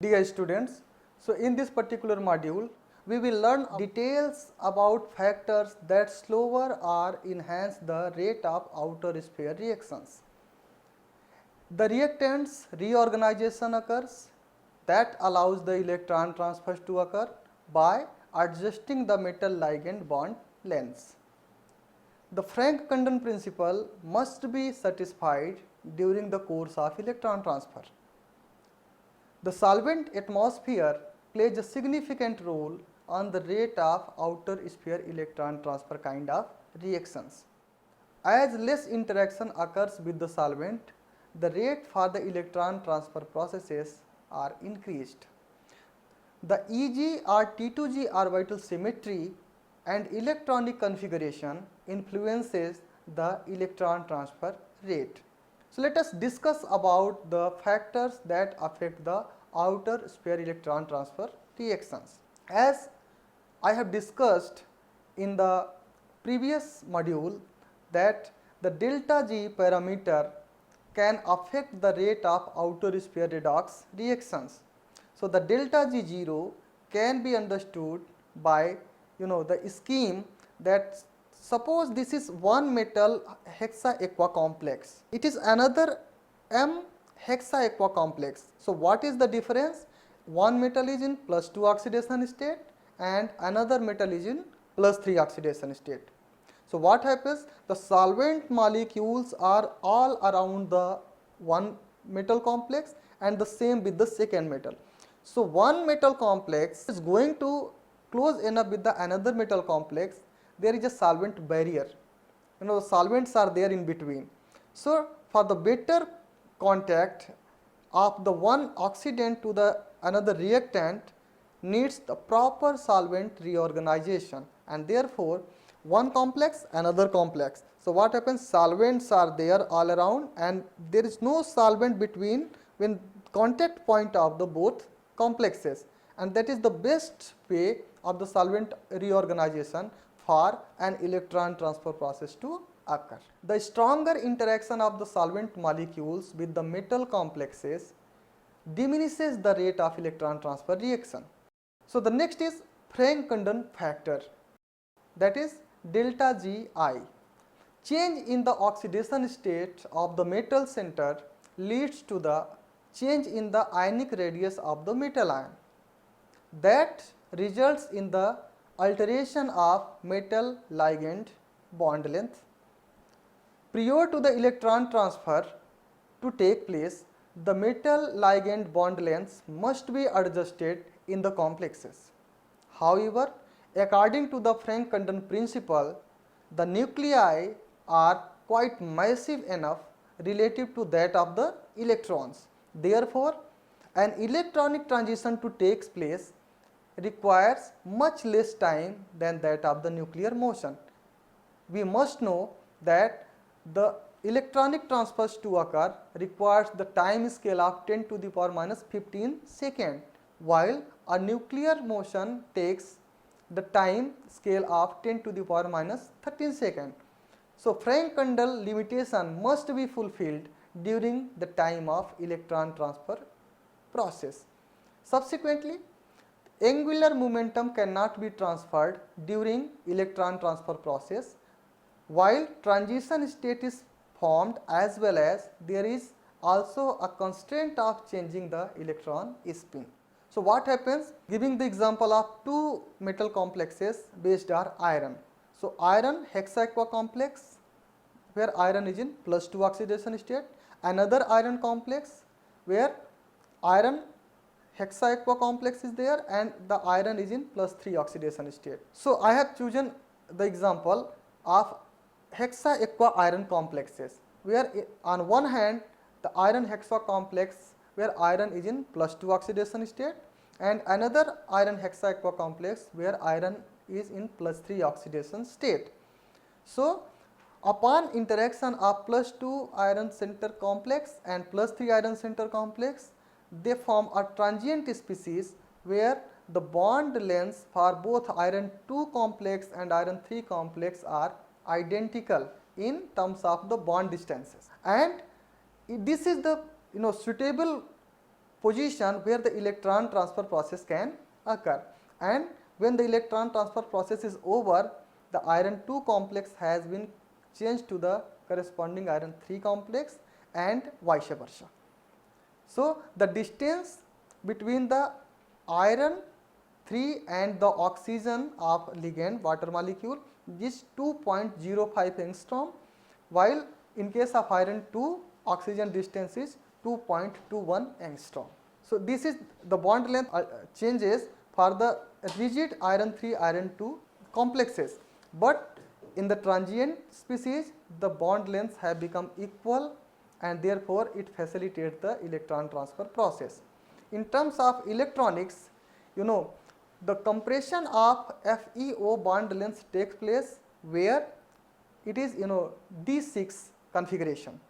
Dear students, so in this particular module, we will learn details about factors that slower or enhance the rate of outer sphere reactions. The reactants reorganization occurs that allows the electron transfers to occur by adjusting the metal-ligand bond lengths. The Frank-Condon principle must be satisfied during the course of electron transfer. The solvent atmosphere plays a significant role on the rate of outer sphere electron transfer kind of reactions. As less interaction occurs with the solvent, the rate for the electron transfer processes are increased. The Eg or T2G orbital symmetry and electronic configuration influences the electron transfer rate. So, let us discuss about the factors that affect the outer sphere electron transfer reactions. As I have discussed in the previous module that the delta G parameter can affect the rate of outer sphere redox reactions. So, the delta G0 can be understood by the scheme that suppose this is one metal hexa-aqua complex, it is another M hexa-aqua complex. So, what is the difference? One metal is in +2 oxidation state and another metal is in +3 oxidation state. So, what happens? The solvent molecules are all around the one metal complex and the same with the second metal. So, one metal complex is going to close enough with the another metal complex, there is a solvent barrier, the solvents are there in between. So, for the better contact of the one oxidant to the another reactant needs the proper solvent reorganization, and therefore, one complex another complex. So, what happens? Solvents are there all around and there is no solvent between when contact point of the both complexes, and that is the best way of the solvent reorganization for an electron transfer process to occur. The stronger interaction of the solvent molecules with the metal complexes diminishes the rate of electron transfer reaction. So, the next is Frank-Condon factor, that is delta Gi. Change in the oxidation state of the metal center leads to the change in the ionic radius of the metal ion. That results in the alteration of metal-ligand bond length. Prior to the electron transfer to take place, the metal-ligand bond lengths must be adjusted in the complexes. However, according to the Frank-Condon principle, the nuclei are quite massive enough relative to that of the electrons. Therefore, an electronic transition to take place requires much less time than that of the nuclear motion. We must know that the electronic transfers to occur requires the time scale of 10 to the power minus 15 second, while a nuclear motion takes the time scale of 10 to the power minus 13 second. So, Frank-Condon limitation must be fulfilled during the time of electron transfer process. Subsequently, angular momentum cannot be transferred during electron transfer process, while transition state is formed, as well as there is also a constraint of changing the electron spin. So, what happens? Giving the example of two metal complexes based on iron. So, iron hexa-aqua complex where iron is in +2 oxidation state, another iron complex where iron hexa-aqua complex is there and the iron is in +3 oxidation state. So, I have chosen the example of hexa-aqua iron complexes where on one hand the iron hexa complex where iron is in +2 oxidation state and another iron hexa-aqua complex where iron is in +3 oxidation state. So, upon interaction of +2 iron center complex and +3 iron center complex, they form a transient species where the bond lengths for both iron 2 complex and iron 3 complex are identical in terms of the bond distances, and this is the suitable position where the electron transfer process can occur, and when the electron transfer process is over, the iron 2 complex has been changed to the corresponding iron 3 complex and vice versa. So, the distance between the iron 3 and the oxygen of ligand water molecule is 2.05 angstrom, while in case of iron 2 oxygen distance is 2.21 angstrom. So, this is the bond length changes for the rigid iron 3 iron 2 complexes, but in the transient species the bond lengths have become equal, and therefore it facilitates the electron transfer process. In terms of electronics, the compression of FeO bond length takes place where it is D6 configuration,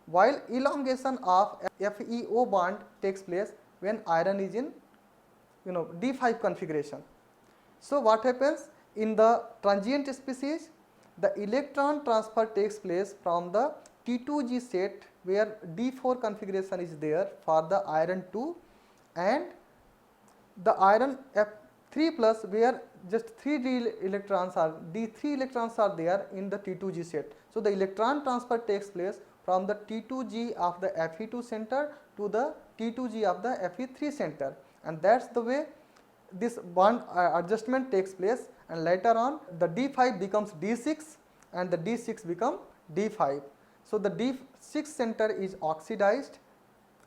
while elongation of FeO bond takes place when iron is in D5 configuration. So, what happens in the transient species? The electron transfer takes place from the T2G set where D4 configuration is there for the iron 2, and the iron F3 plus where just 3 electrons are D3 electrons are there in the T2G set. So, the electron transfer takes place from the T2G of the Fe2 center to the T2G of the Fe3 center, and that is the way this bond adjustment takes place, and later on the D5 becomes D6 and the D6 become D5. So, the D6 center is oxidized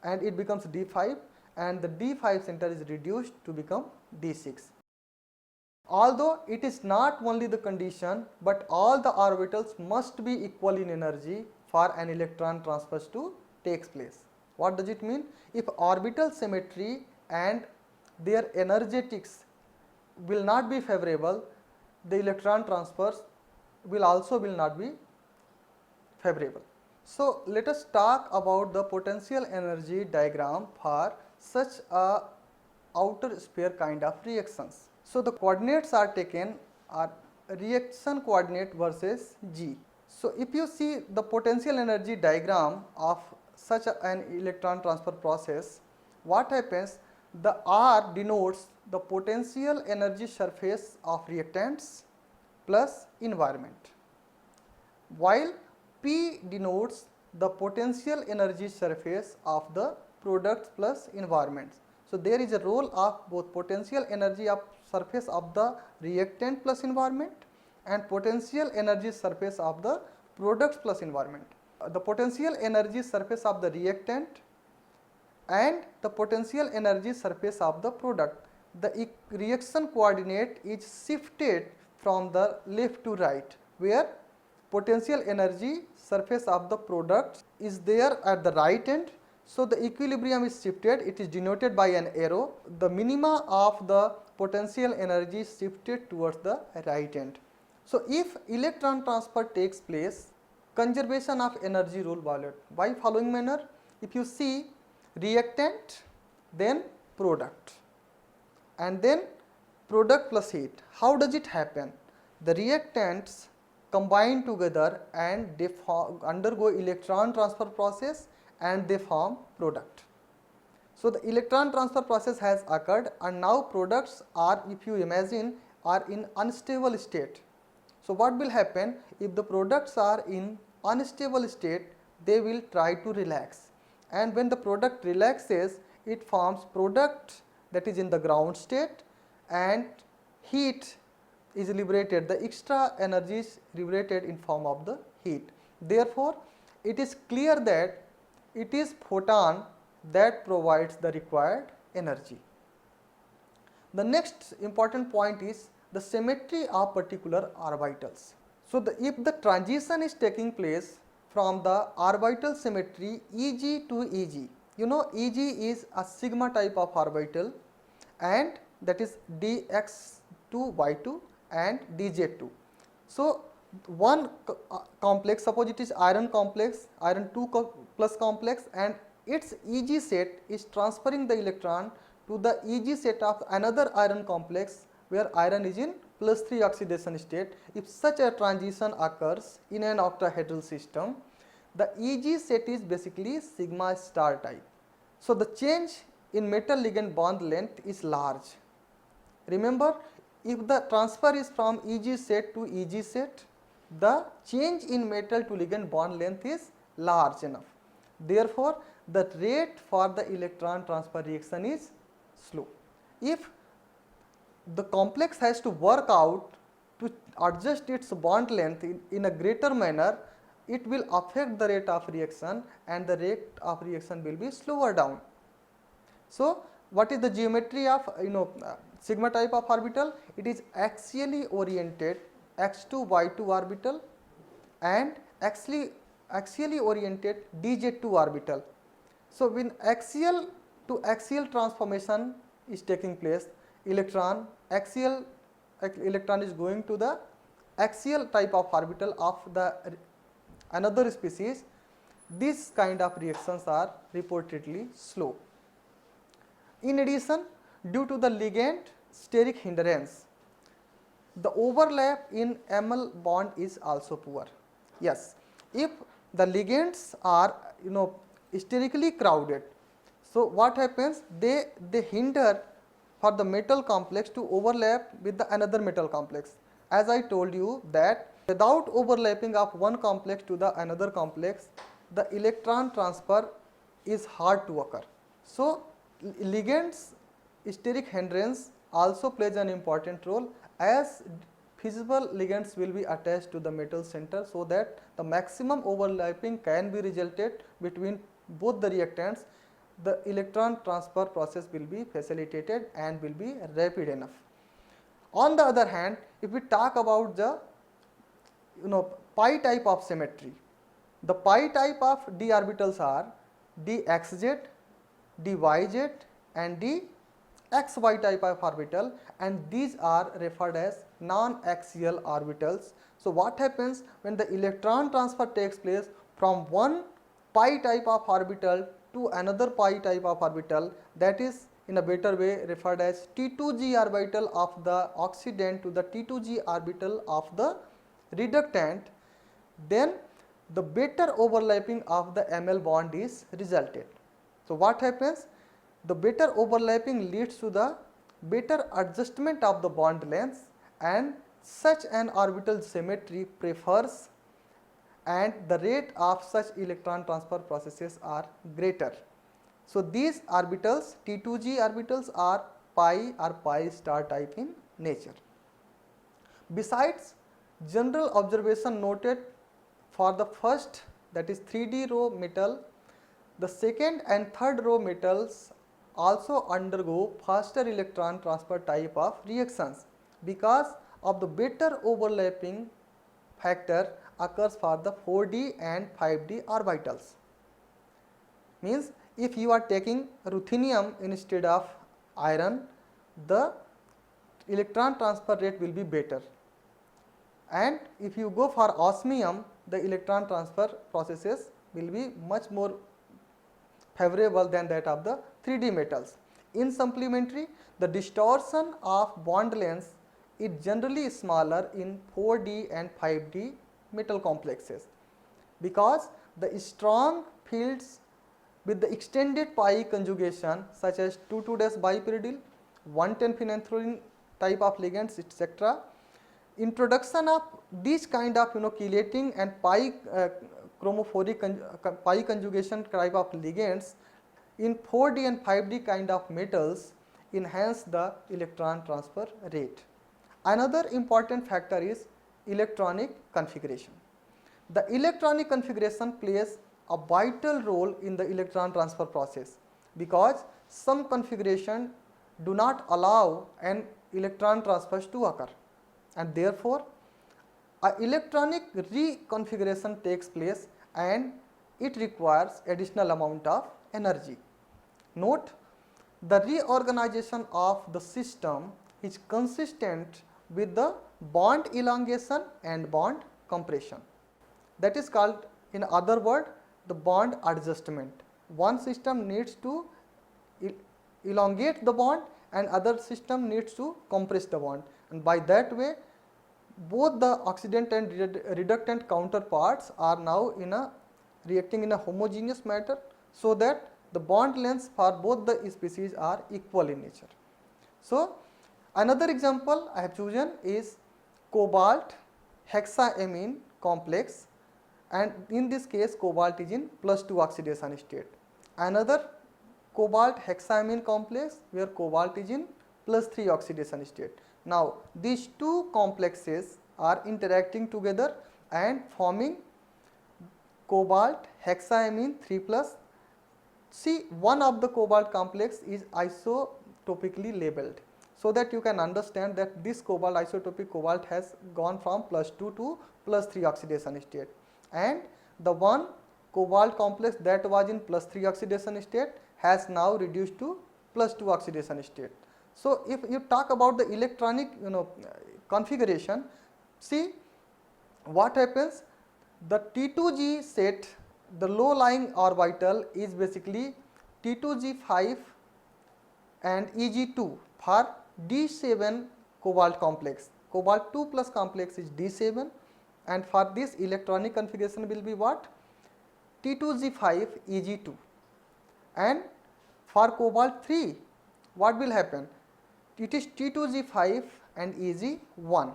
and it becomes D5, and the D5 center is reduced to become D6. Although it is not only the condition, but all the orbitals must be equal in energy for an electron transfer to take place. What does it mean? If orbital symmetry and their energetics will not be favorable, the electron transfers will not be favorable. So, let us talk about the potential energy diagram for such a outer sphere kind of reactions. So, the coordinates are taken are reaction coordinate versus G. So, if you see the potential energy diagram of such an electron transfer process, what happens? The R denotes the potential energy surface of reactants plus environment, while P denotes the potential energy surface of the products plus environments. So, there is a role of both potential energy of surface of the reactant plus environment and potential energy surface of the products plus environment. The potential energy surface of the reactant and the potential energy surface of the product, the reaction coordinate is shifted from the left to right, where potential energy surface of the product is there at the right end. So, the equilibrium is shifted, it is denoted by an arrow. The minima of the potential energy is shifted towards the right end. So, if electron transfer takes place, conservation of energy rule violated by following manner. If you see reactant, then product, and then product plus heat. How does it happen? The reactants combine together and they undergo electron transfer process and they form product. So, the electron transfer process has occurred, and now products are, if you imagine, are in unstable state. So, what will happen? If the products are in unstable state, they will try to relax, and when the product relaxes, it forms product that is in the ground state, and heat is liberated, the extra energy is liberated in form of the heat. Therefore, it is clear that it is photon that provides the required energy. The next important point is the symmetry of particular orbitals. So, if the transition is taking place from the orbital symmetry Eg to Eg, Eg is a sigma type of orbital, and that is dx2 y2 and dz2. So, one complex, suppose it is iron complex, iron 2 plus complex, and its Eg set is transferring the electron to the Eg set of another iron complex where iron is in +3 oxidation state. If such a transition occurs in an octahedral system, the Eg set is basically sigma star type. So, the change in metal-ligand bond length is large. Remember, if the transfer is from EG set to EG set, the change in metal to ligand bond length is large enough. Therefore, the rate for the electron transfer reaction is slow. If the complex has to work out to adjust its bond length in a greater manner, it will affect the rate of reaction and the rate of reaction will be slower down. So, what is the geometry of sigma type of orbital? It is axially oriented x2 y2 orbital and axially oriented dz2 orbital. So, when axial to axial transformation is taking place, electron is going to the axial type of orbital of the another species. These kind of reactions are reportedly slow. In addition, due to the ligand steric hindrance, the overlap in ML bond is also poor. Yes, if the ligands are sterically crowded, so what happens? They hinder for the metal complex to overlap with the another metal complex. As I told you that without overlapping of one complex to the another complex, the electron transfer is hard to occur. So, ligands steric hindrance also plays an important role, as feasible ligands will be attached to the metal center, so that the maximum overlapping can be resulted between both the reactants. The electron transfer process will be facilitated and will be rapid enough. On the other hand, if we talk about the pi type of symmetry, the pi type of d orbitals are dxz, dyz and dxy type of orbital, and these are referred as non-axial orbitals. So, what happens when the electron transfer takes place from one pi type of orbital to another pi type of orbital, that is in a better way referred as T2g orbital of the oxidant to the T2g orbital of the reductant, then the better overlapping of the ML bond is resulted. So, what happens? The better overlapping leads to the better adjustment of the bond lengths, and such an orbital symmetry prefers, and the rate of such electron transfer processes are greater. So, these orbitals T2g orbitals are pi or pi star type in nature. Besides, general observation noted for the first, that is 3D row metal, the second and third row metals also undergo faster electron transfer type of reactions because of the better overlapping factor occurs for the 4D and 5D orbitals. Means, if you are taking ruthenium instead of iron, the electron transfer rate will be better, and if you go for osmium, the electron transfer processes will be much more favorable than that of the 3D metals. In supplementary, the distortion of bond lengths is generally smaller in 4D and 5D metal complexes, because the strong fields with the extended pi conjugation such as 2,2-bipyridine, 1,10-phenanthroline type of ligands, etc. Introduction of these kind of chelating and pi chromophoric pi conjugation type of ligands in 4D and 5D kind of metals enhance the electron transfer rate. Another important factor is electronic configuration. The electronic configuration plays a vital role in the electron transfer process, because some configuration do not allow an electron transfers to occur, and therefore a electronic reconfiguration takes place and it requires additional amount of energy. Note, the reorganization of the system is consistent with the bond elongation and bond compression. That is called, in other words, the bond adjustment. One system needs to elongate the bond and other system needs to compress the bond, and by that way both the oxidant and reductant counterparts are now reacting in a homogeneous manner, so that the bond lengths for both the species are equal in nature. So, another example I have chosen is cobalt hexaamine complex, and in this case cobalt is in +2 oxidation state. Another cobalt hexaamine complex where cobalt is in +3 oxidation state. Now, these two complexes are interacting together and forming cobalt hexaamine 3 plus. See, one of the cobalt complex is isotopically labeled, so that you can understand that this cobalt, isotopic cobalt, has gone from +2 to +3 oxidation state, and the one cobalt complex that was in +3 oxidation state has now reduced to +2 oxidation state. So, if you talk about the electronic configuration, see what happens. The T2G set, the low lying orbital is basically T2G5 and Eg2 for D7 cobalt complex. Cobalt 2 plus complex is D7, and for this electronic configuration will be what? T2G5 Eg2. And for cobalt 3, what will happen? It is T2G5 and Eg1.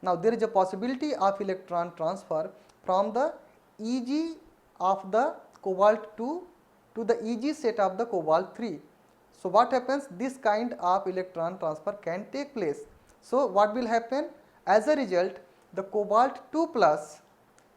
Now, there is a possibility of electron transfer from the Eg of the cobalt 2 to the Eg set of the cobalt 3. So, what happens? This kind of electron transfer can take place. So, what will happen? As a result, the cobalt 2 plus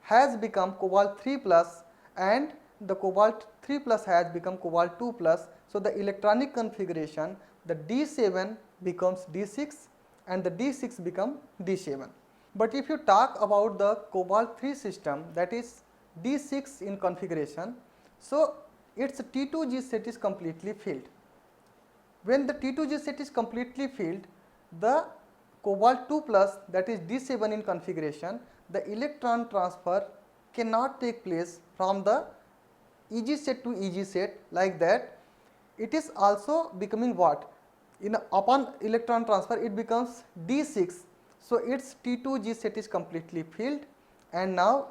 has become cobalt 3 plus, and the cobalt 3 plus has become cobalt 2 plus. So, the electronic configuration, the D7 becomes D6 and the D6 become D7. But if you talk about the cobalt 3 system, that is D6 in configuration, so its T2G set is completely filled. When the T2G set is completely filled, the cobalt 2 plus, that is D7 in configuration, the electron transfer cannot take place from the Eg set to Eg set like that. It is also becoming what? Upon electron transfer, it becomes D6. So, its T2G set is completely filled, and now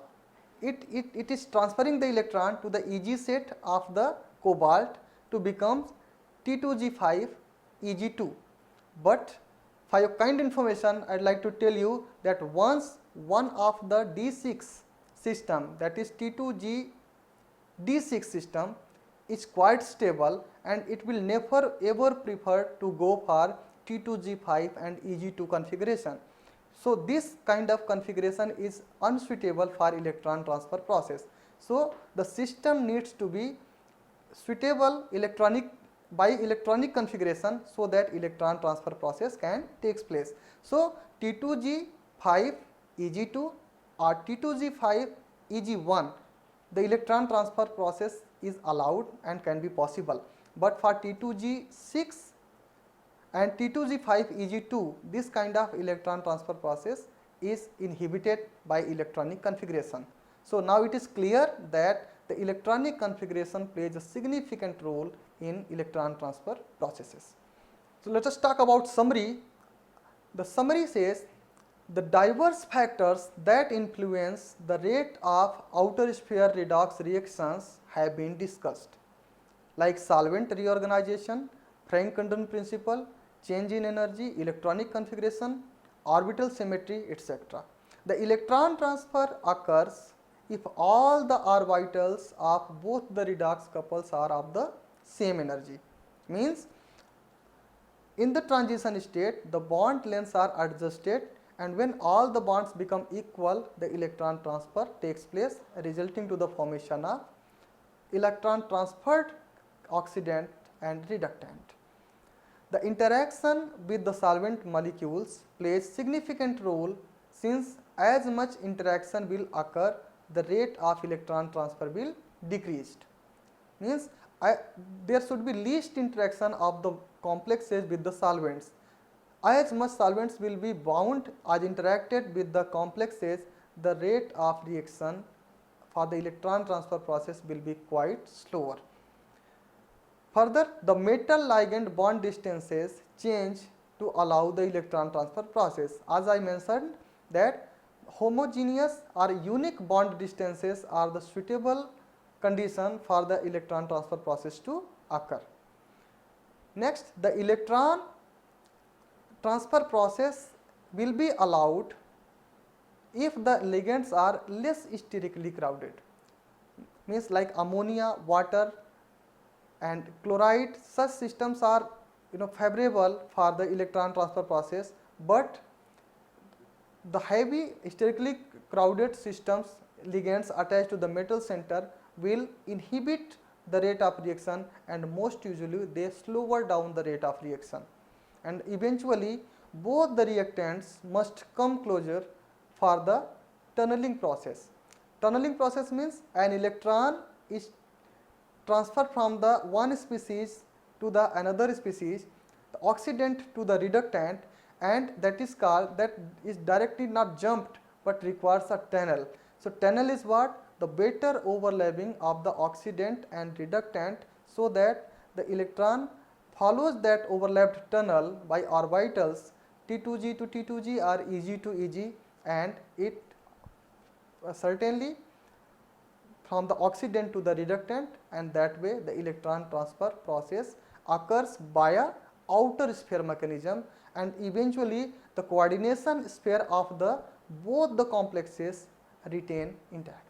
it is transferring the electron to the Eg set of the cobalt to become T2G5 Eg2. But for your kind information, I would like to tell you that once one of the D6 system, that is T2G D6 system, is quite stable, and it will never ever prefer to go for T2G5 and Eg2 configuration. So, this kind of configuration is unsuitable for electron transfer process. So, the system needs to be suitable by electronic configuration, so that electron transfer process can take place. So, T2G5 Eg2 or T2G5 Eg1, the electron transfer process is allowed and can be possible, but for T2G6 and T2G5 Eg2, this kind of electron transfer process is inhibited by electronic configuration. So, now it is clear that the electronic configuration plays a significant role in electron transfer processes. So, let us talk about summary. The summary says the diverse factors that influence the rate of outer sphere redox reactions have been discussed, like solvent reorganization, Frank-Condon principle, change in energy, electronic configuration, orbital symmetry, etc. The electron transfer occurs if all the orbitals of both the redox couples are of the same energy. Means, in the transition state, the bond lengths are adjusted, and when all the bonds become equal, the electron transfer takes place, resulting to the formation of electron transferred oxidant and reductant. The interaction with the solvent molecules plays significant role, since as much interaction will occur, the rate of electron transfer will decreased. Means, there should be least interaction of the complexes with the solvents. As much solvents will be bound as interacted with the complexes, the rate of reaction for the electron transfer process will be quite slower. Further, the metal-ligand bond distances change to allow the electron transfer process. As I mentioned that homogeneous or unique bond distances are the suitable condition for the electron transfer process to occur. Next, the electron transfer process will be allowed if the ligands are less sterically crowded, means like ammonia, water and chloride. Such systems are favorable for the electron transfer process, but the heavy sterically crowded systems, ligands attached to the metal center, will inhibit the rate of reaction, and most usually they slower down the rate of reaction, and eventually both the reactants must come closer for the tunneling process. Tunneling process means an electron is transferred from the one species to the another species, the oxidant to the reductant, and that is directly not jumped but requires a tunnel. So tunnel is what? The better overlapping of the oxidant and reductant, so that the electron follows that overlapped tunnel by orbitals T2g to T2g or Eg to Eg, and it certainly from the oxidant to the reductant, and that way the electron transfer process occurs via outer sphere mechanism, and eventually the coordination sphere of the both the complexes retain intact.